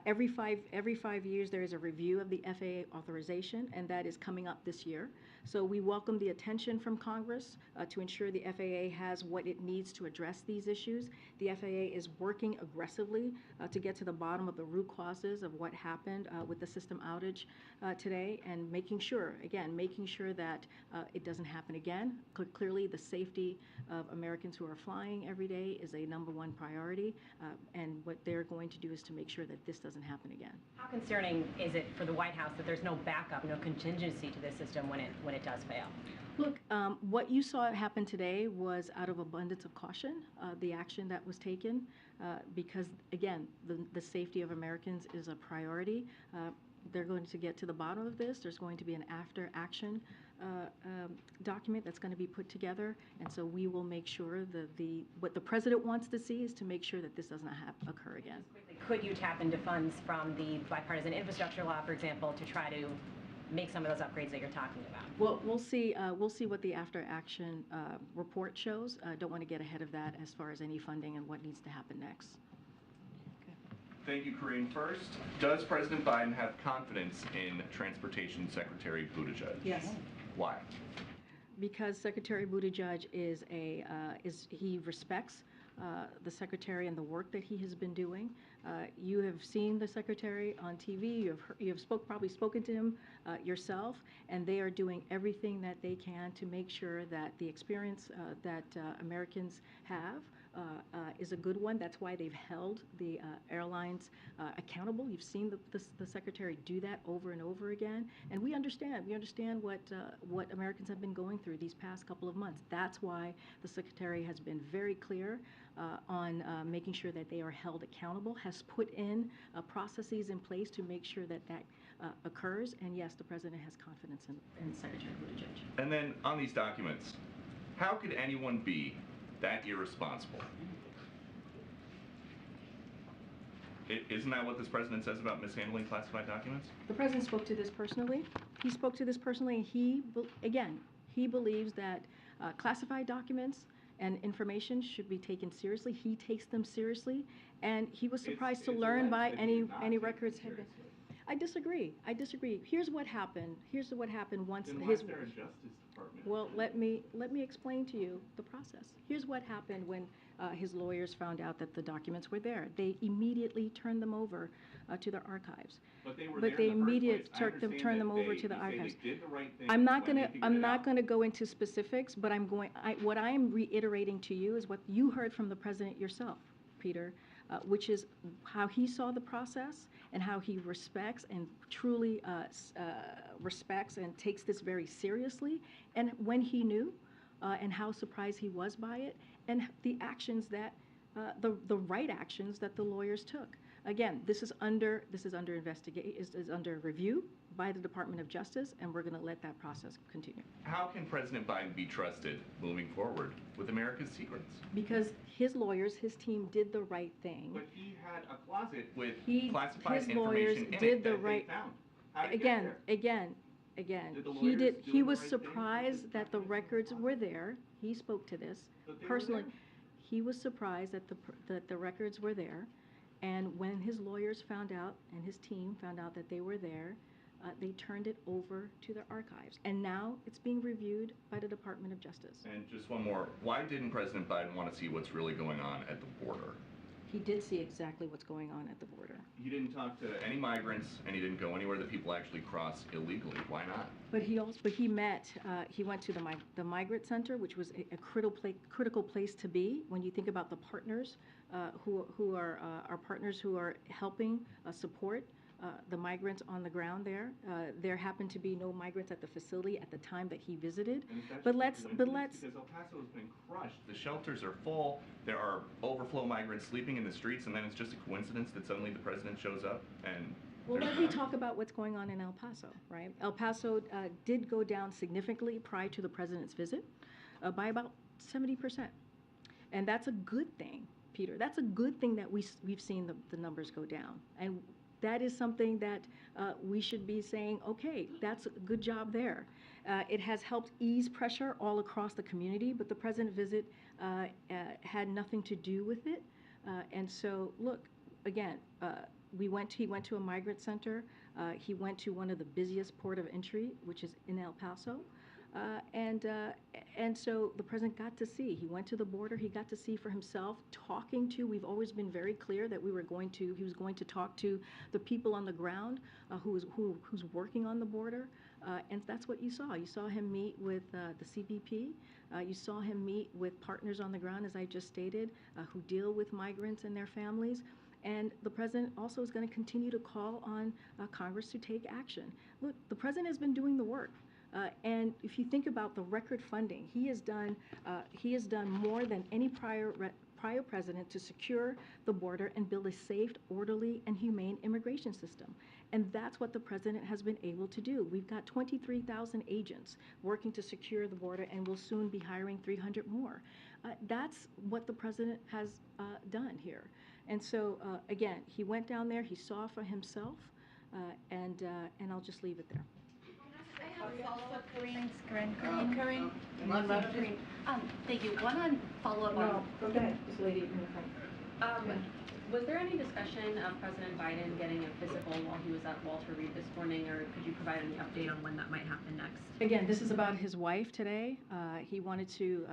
Every 5 years there is a review of the FAA authorization, and that is coming up this year. So we welcome the attention from Congress to ensure the FAA has what it needs to address these issues. The FAA is working aggressively to get to the bottom of the root causes of what happened with the system outage today, and making sure that it doesn't happen again. Clearly, the safety of Americans who are flying every day is a #1 priority, and what they're going to do is to make sure that this doesn't happen again. How concerning is it for the White House that there's no backup, no contingency to this system when it does fail? Look, what you saw happen today was out of abundance of caution, the action that was taken, because, again, the safety of Americans is a priority. They're going to get to the bottom of this. There's going to be an after-action document that's going to be put together, and so we will make sure that what the president wants to see is to make sure that this doesn't occur again. Could you tap into funds from the bipartisan infrastructure law, for example, to try to make some of those upgrades that you're talking about? Well, we'll see what the after-action report shows. I don't want to get ahead of that as far as any funding and what needs to happen next. Thank you, Karine. First, does President Biden have confidence in Transportation Secretary Buttigieg? Yes. Why? Because Secretary Buttigieg he respects the secretary and the work that he has been doing. You have seen the secretary on TV. You have probably spoken to him yourself, and they are doing everything that they can to make sure that the experience that Americans have is a good one. That's why they've held the airlines accountable. You've seen the Secretary do that over and over again. And we understand. We understand what Americans have been going through these past couple of months. That's why the Secretary has been very clear on making sure that they are held accountable, has put in processes in place to make sure that that occurs. And yes, the President has confidence in Secretary Buttigieg. And then on these documents, how could anyone be that irresponsible? Isn't that what this president says about mishandling classified documents? The president spoke to this personally. He spoke to this personally, and he believes that classified documents and information should be taken seriously. He takes them seriously, and he was surprised to learn by any records have been. I disagree. I disagree. Here's what happened. Here's what happened once Then his. why is there a Justice Department? Well, let me explain to you the process. Here's what happened when his lawyers found out that the documents were there. They immediately turned them over to the archives. But they were But there they in the first place. I turned understand them that over they- to the you say archives. They did the right thing I'm not when they gonna figured it out. go into specifics, but what I am reiterating to you is what you heard from the president yourself, Peter, which is how he saw the process and how he respects and truly respects and takes this very seriously, and when he knew, and how surprised he was by it, and the actions that the right actions that the lawyers took. Again, this is under review by the Department of Justice, and we're going to let that process continue. How can President Biden be trusted moving forward with America's secrets? Because his lawyers, his team did the right thing. But he had a closet with His classified lawyers information in did it the that right. they found. How did it get there? Did the He lawyers did. do He the was right thing? surprised that the records were there. He spoke to this But they were personally. there. He was surprised that the records were there, and when his lawyers found out and his team found out that they were there, they turned it over to the archives, and now it's being reviewed by the Department of Justice. And just one more. Why didn't President Biden want to see what's really going on at the border? He did see exactly what's going on at the border. He didn't talk to any migrants, and he didn't go anywhere that people actually cross illegally. Why not? But he went to the migrant center, which was a critical place to be when you think about the partners who are our partners who are helping support the migrants on the ground there. There happened to be no migrants at the facility at the time that he visited. But let's. Because El Paso has been crushed. The shelters are full. There are overflow migrants sleeping in the streets, and then it's just a coincidence that suddenly the president shows up and. Well, let me talk about what's going on in El Paso, right? El Paso did go down significantly prior to the president's visit by about 70%. And that's a good thing, Peter. That's a good thing that we've seen the numbers go down. And that is something that we should be saying, okay, that's a good job there. It has helped ease pressure all across the community, but the president's visit had nothing to do with it. And so, look, again, he went to a migrant center. He went to one of the busiest port of entry, which is in El Paso. And so the president got to see. He went to the border. He got to see for himself, talking to. We've always been very clear that he was going to talk to the people on the ground who's working on the border, and that's what you saw. You saw him meet with the CBP. You saw him meet with partners on the ground, as I just stated, who deal with migrants and their families. And the president also is going to continue to call on Congress to take action. Look, the president has been doing the work. And if you think about the record funding, he has done more than any prior president to secure the border and build a safe, orderly, and humane immigration system. And that's what the president has been able to do. We've got 23,000 agents working to secure the border, and we'll soon be hiring 300 more. That's what the president has done here. And so, again, he went down there, he saw for himself, and I'll just leave it there. Follow-up, Karine. Karine. Thank you. One follow-up on. No, go ahead, this lady in the front. Was there any discussion of President Biden getting a physical while he was at Walter Reed this morning, or could you provide any update on when that might happen next? Again, this is about his wife today. He wanted to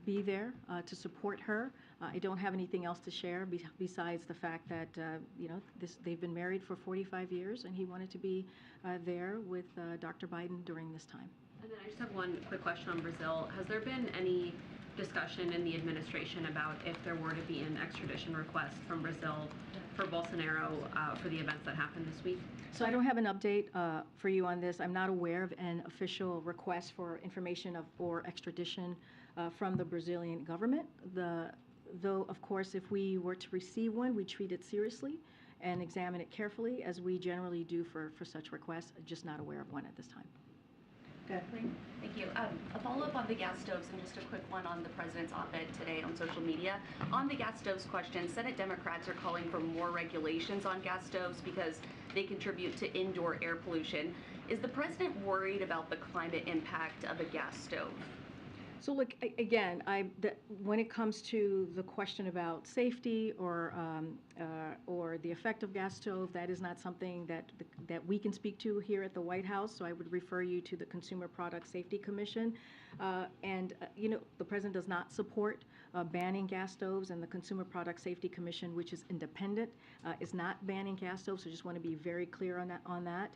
be there to support her. I don't have anything else to share besides the fact that they've been married for 45 years, and he wanted to be there with Dr. Biden during this time. And then I just have one quick question on Brazil. Has there been any discussion in the administration about if there were to be an extradition request from Brazil for Bolsonaro for the events that happened this week? So I don't have an update for you on this. I'm not aware of an official request for information or extradition from the Brazilian government. Though, of course, if we were to receive one, we treat it seriously and examine it carefully, as we generally do for such requests. Just not aware of one at this time. Good. Thank you. A follow-up on the gas stoves, and just a quick one on the president's op-ed today on social media. On the gas stoves question, Senate Democrats are calling for more regulations on gas stoves because they contribute to indoor air pollution. Is the president worried about the climate impact of a gas stove? So look, again, when it comes to the question about safety or the effect of gas stove, that is not something that we can speak to here at the White House. So I would refer you to the Consumer Product Safety Commission. The president does not support banning gas stoves, and the Consumer Product Safety Commission, which is independent, is not banning gas stoves. So just want to be very clear on that.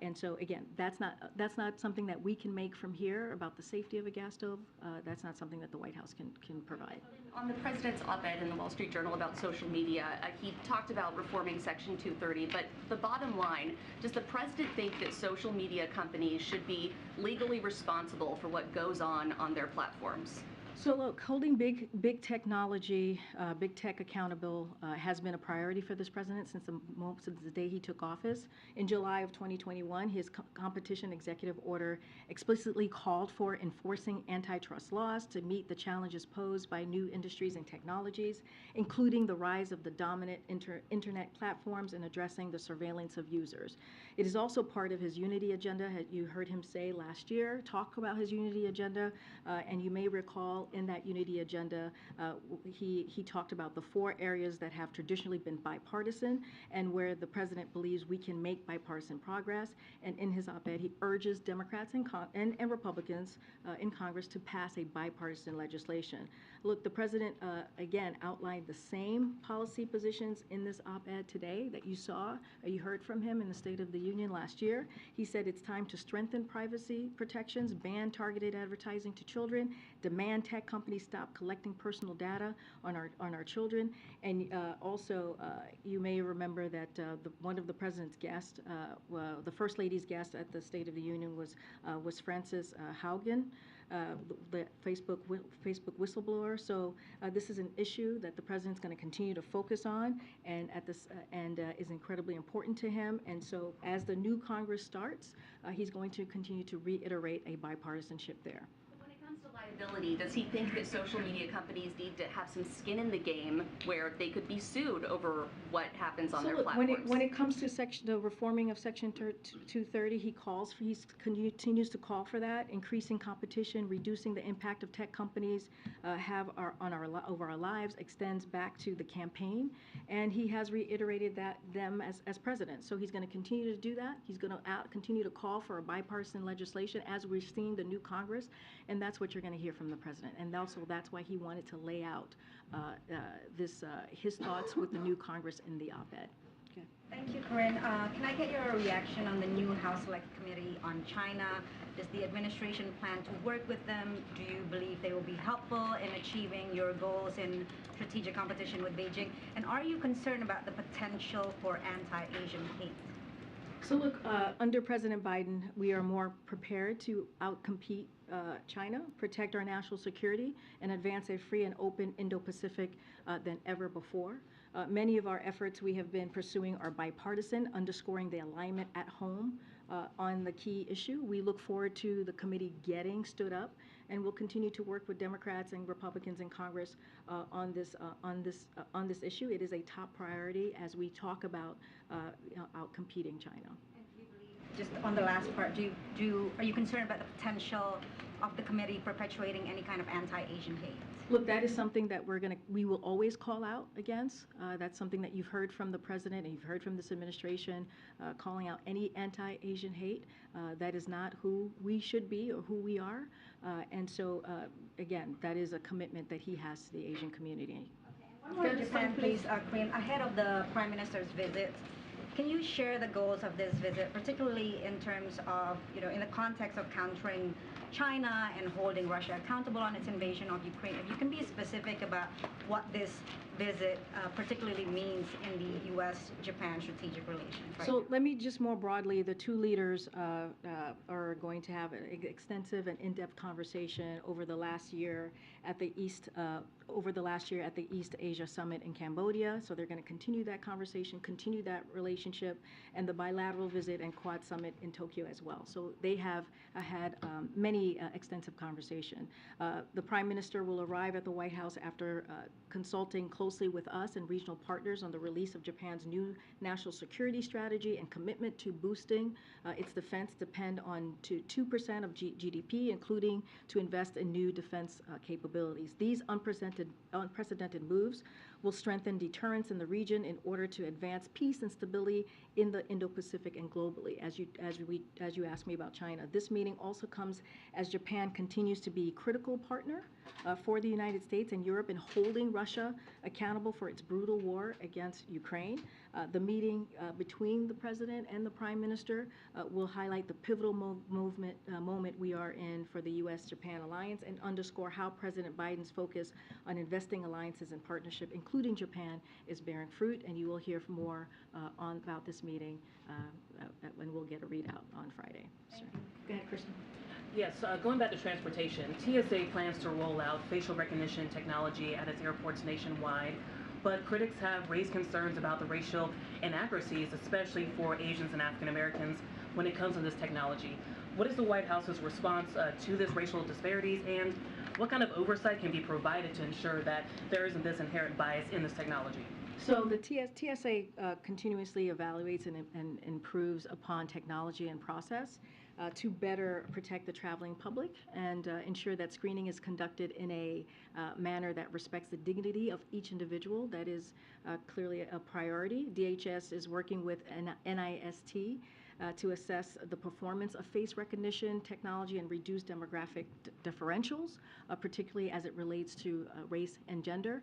And so again, that's not something that we can make from here about the safety of a gas stove. That's not something that the White House can provide. On the president's op-ed in the Wall Street Journal about social media, he talked about reforming Section 230, but the bottom line, does the president think that social media companies should be legally responsible for what goes on their platforms? So look, holding big technology, big tech accountable has been a priority for this president since the day he took office. In July of 2021, his competition executive order explicitly called for enforcing antitrust laws to meet the challenges posed by new industries and technologies, including the rise of the dominant internet platforms and addressing the surveillance of users. It is also part of his unity agenda. You heard him say last year, talk about his unity agenda, and you may recall in that unity agenda, he talked about the 4 areas that have traditionally been bipartisan and where the president believes we can make bipartisan progress. And in his op-ed, he urges Democrats and Republicans in Congress to pass a bipartisan legislation. Look, the president, again, outlined the same policy positions in this op-ed today that you saw, you heard from him in the State of the Union last year. He said it's time to strengthen privacy protections, ban targeted advertising to children, demand tech companies stop collecting personal data on our children. And also, you may remember that one of the president's guests, the First Lady's guest at the State of the Union was Frances Haugen, the Facebook whistleblower. So this is an issue that the president's going to continue to focus on, and is incredibly important to him. And so as the new Congress starts, he's going to continue to reiterate a bipartisanship there. Liability, does he think that social media companies need to have some skin in the game where they could be sued over what happens on their platforms? When it comes to the reforming of Section 230, he continues to call for that, increasing competition, reducing the impact of tech companies over our lives extends back to the campaign, and he has reiterated them as president. So he's going to continue to do that. He's going to continue to call for a bipartisan legislation as we're seeing the new Congress, and that's what you're going to hear from the president. And also that's why he wanted to lay out his thoughts with the new Congress in the op-ed. Okay. Thank you, Karine. Can I get your reaction on the new House Select Committee on China? Does the administration plan to work with them? Do you believe they will be helpful in achieving your goals in strategic competition with Beijing? And are you concerned about the potential for anti-Asian hate? So look, under President Biden, we are more prepared to outcompete China, protect our national security, and advance a free and open Indo-Pacific than ever before. Many of our efforts we have been pursuing are bipartisan, underscoring the alignment at home on the key issue. We look forward to the committee getting stood up, and we'll continue to work with Democrats and Republicans in Congress on this issue. It is a top priority as we talk about outcompeting China. Just on the last part, are you concerned about the potential of the committee perpetuating any kind of anti-Asian hate? Look, that is something that we will always call out against. That's something that you've heard from the president and you've heard from this administration, calling out any anti-Asian hate. That is not who we should be or who we are. And so, again, that is a commitment that he has to the Asian community. One more, please, Karine. Ahead of the Prime Minister's visit, Can you share the goals of this visit, particularly in terms of, in the context of countering China and holding Russia accountable on its invasion of Ukraine? If you can be specific about what this visit particularly means in the U.S.-Japan strategic relations. Right So now. let me just more broadly, the two leaders are going to have an extensive and in-depth conversation over the last year at the East Asia Summit in Cambodia. So they're going to continue that conversation, continue that relationship, and the bilateral visit and Quad Summit in Tokyo as well. So they have had many extensive conversation. The Prime Minister will arrive at the White House after consulting closely with us and regional partners on the release of Japan's new national security strategy and commitment to boosting its defense depend on to 2% of GDP, including to invest in new defense capabilities. These unprecedented moves will strengthen deterrence in the region in order to advance peace and stability in the Indo-Pacific and globally. As you asked me about China, this meeting also comes as Japan continues to be a critical partner for the United States and Europe in holding Russia accountable for its brutal war against Ukraine. The meeting between the President and the Prime Minister will highlight the pivotal moment we are in for the U.S.-Japan alliance and underscore how President Biden's focus on investing alliances and partnership, including Japan, is bearing fruit. And you will hear more about this meeting when we'll get a readout on Friday. So, go ahead, Kristen. Yes, going back to transportation, TSA plans to roll out facial recognition technology at its airports nationwide, but critics have raised concerns about the racial inaccuracies, especially for Asians and African Americans, when it comes to this technology. What is the White House's response to this racial disparities, and what kind of oversight can be provided to ensure that there isn't this inherent bias in this technology? So the TSA continuously evaluates and improves upon technology and process to better protect the traveling public and ensure that screening is conducted in a manner that respects the dignity of each individual. That is clearly a priority. DHS is working with NIST to assess the performance of face recognition technology and reduce demographic differentials, particularly as it relates to race and gender.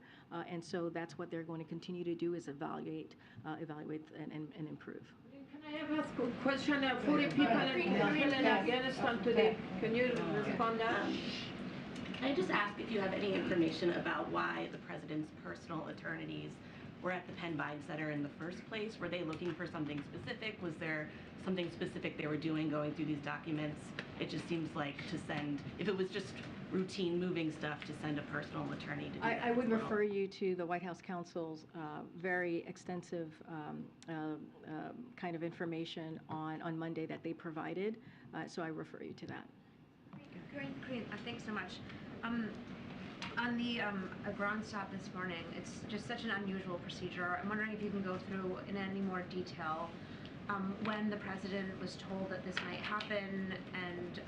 And so that's what they're going to continue to do, is evaluate and improve. Can I ask a question? 40 people in Afghanistan today. Can you respond to that? Can I just ask if you have any information about why the president's personal attorneys were at the Penn Biden Center in the first place? Were they looking for something specific? Was there something specific they were doing going through these documents? It just seems like to send, if it was just routine moving stuff, to send a personal attorney to do that. I would refer you to the White House counsel's very extensive kind of information on Monday that they provided. So I refer you to that. Karine, thanks so much. On the ground stop this morning, it's just such an unusual procedure. I'm wondering if you can go through in any more detail when the president was told that this might happen, and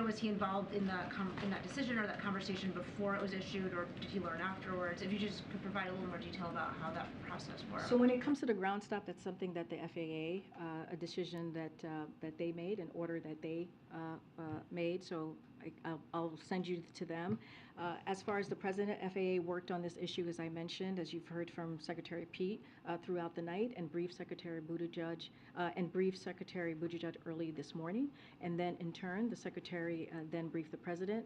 was he involved in that decision or that conversation before it was issued, or did he learn afterwards? If you just could provide a little more detail about how that process works. So when it comes to the ground stop, that's something that the FAA, a decision that they made, an order that they made. So I'll send you to them. As far as the president, FAA worked on this issue, as I mentioned, as you've heard from Secretary Pete throughout the night, and briefed Secretary Buttigieg early this morning. And then in turn, the secretary then briefed the president,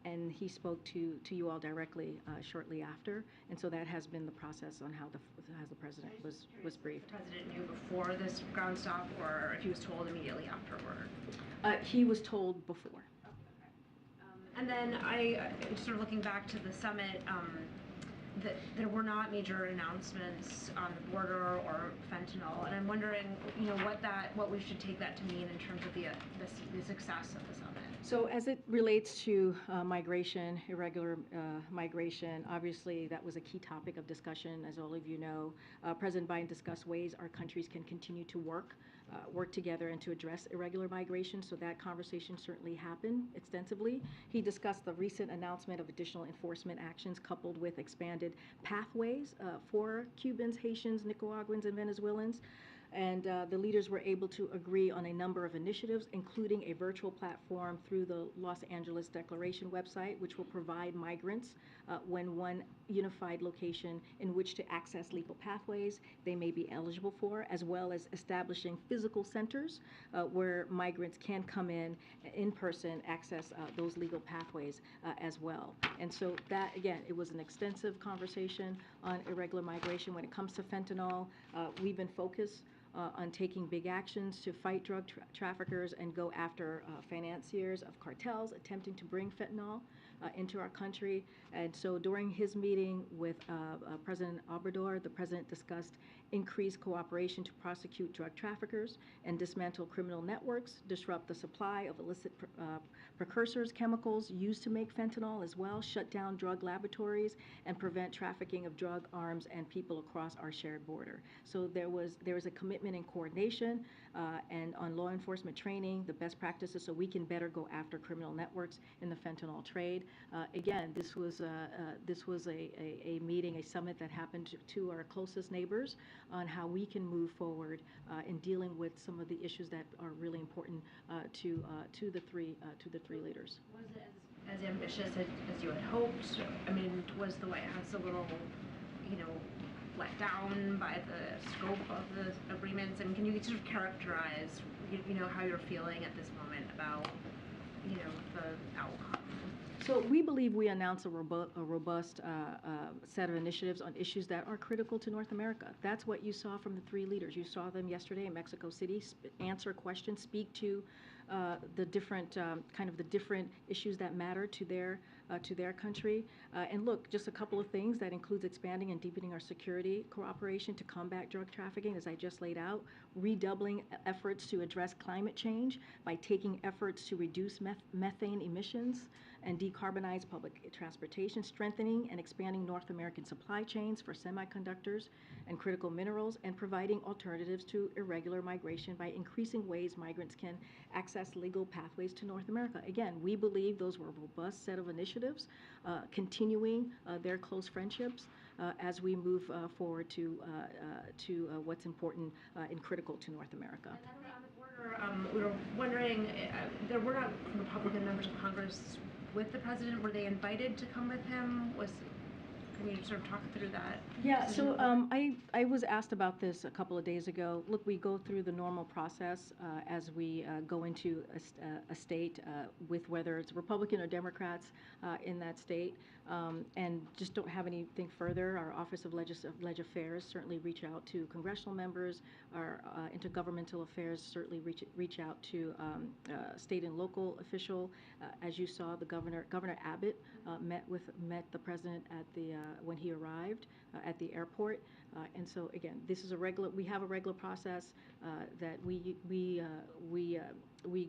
and he spoke to you all directly shortly after. And so that has been the process on how the president was briefed. The president knew before this ground stop, or if he was told immediately afterward? He was told before. And then sort of looking back to the summit, that there were not major announcements on the border or fentanyl, and I'm wondering, what we should take that to mean in terms of the success of the summit. So as it relates to migration, irregular migration, obviously that was a key topic of discussion, as all of you know. President Biden discussed ways our countries can continue to work together and to address irregular migration, so that conversation certainly happened extensively. He discussed the recent announcement of additional enforcement actions coupled with expanded pathways for Cubans, Haitians, Nicaraguans, and Venezuelans. And the leaders were able to agree on a number of initiatives, including a virtual platform through the Los Angeles Declaration website, which will provide migrants when one unified location in which to access legal pathways they may be eligible for, as well as establishing physical centers where migrants can come in person, access those legal pathways as well. And so that, again, it was an extensive conversation on irregular migration. When it comes to fentanyl, we've been focused on taking big actions to fight drug traffickers and go after financiers of cartels attempting to bring fentanyl into our country. And so during his meeting with President Obrador, the president discussed increased cooperation to prosecute drug traffickers and dismantle criminal networks, disrupt the supply of illicit precursors, chemicals used to make fentanyl as well, shut down drug laboratories, and prevent trafficking of drug, arms, and people across our shared border. So there was a commitment and coordination and on law enforcement training, the best practices so we can better go after criminal networks in the fentanyl trade. Again, this was a meeting, a summit that happened to our closest neighbors on how we can move forward in dealing with some of the issues that are really important to the three leaders. Was it as ambitious as you had hoped? I mean, was the White House a little, let down by the scope of the agreements? And can you sort of characterize, how you're feeling at this moment about, the outcome? So we believe we announced a robust set of initiatives on issues that are critical to North America. That's what you saw from the three leaders. You saw them yesterday in Mexico City answer questions, speak to the different the different issues that matter to their country. And look, just a couple of things that includes expanding and deepening our security cooperation to combat drug trafficking, as I just laid out, redoubling efforts to address climate change by taking efforts to reduce methane emissions and decarbonize public transportation, strengthening and expanding North American supply chains for semiconductors and critical minerals, and providing alternatives to irregular migration by increasing ways migrants can access legal pathways to North America. Again, we believe those were a robust set of initiatives, continuing their close friendships as we move forward to what's important and critical to North America. And then on the border, we were wondering, there were not Republican members of Congress with the president. Were they invited to come with him? Can you sort of talk through that? Yeah, so I was asked about this a couple of days ago. Look, we go through the normal process as we go into a state with whether it's Republican or Democrats in that state, and just don't have anything further. Our Office of Legislative Affairs certainly reach out to congressional members. Our Intergovernmental Affairs certainly reach out to state and local official. As you saw, the Governor Abbott met the president at the when he arrived at the airport, and so again, this is we have a regular process that we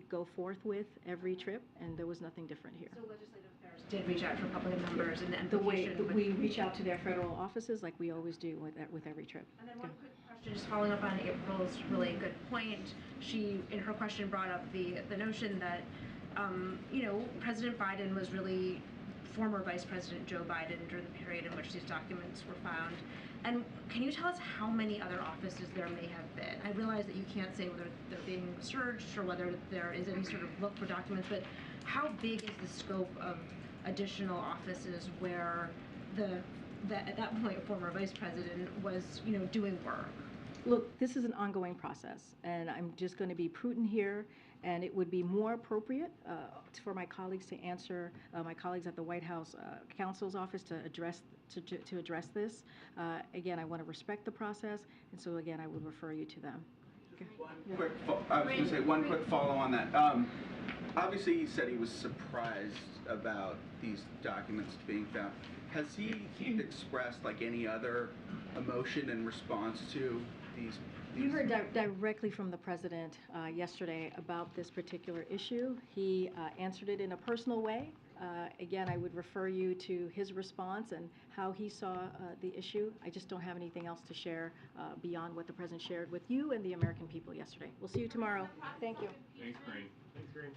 go forth with every trip, and there was nothing different here. So Legislative Affairs did reach out to Republican members, and the way we reach out to their federal offices like we always do with every trip. And then one quick question, just following up on April's really good point. She, in her question, brought up the notion that President Biden was really former Vice President Joe Biden during the period in which these documents were found. And can you tell us how many other offices there may have been? I realize that you can't say whether they're being searched or whether there is any sort of look for documents, but how big is the scope of additional offices where at that point former Vice President was doing work? Look, this is an ongoing process, and I'm just going to be prudent here, and it would be more appropriate for my colleagues to answer, my colleagues at the White House counsel's office to address this. Again, I want to respect the process, and so again, I would refer you to them. I was going to say one quick follow on that. Obviously, he said he was surprised about these documents being found. Has he expressed like any other emotion in response to these? You heard directly from the president yesterday about this particular issue. He answered it in a personal way. Again, I would refer you to his response and how he saw the issue. I just don't have anything else to share beyond what the president shared with you and the American people yesterday. We'll see you tomorrow. Thank you. Thanks, Karine. Thanks, Karine.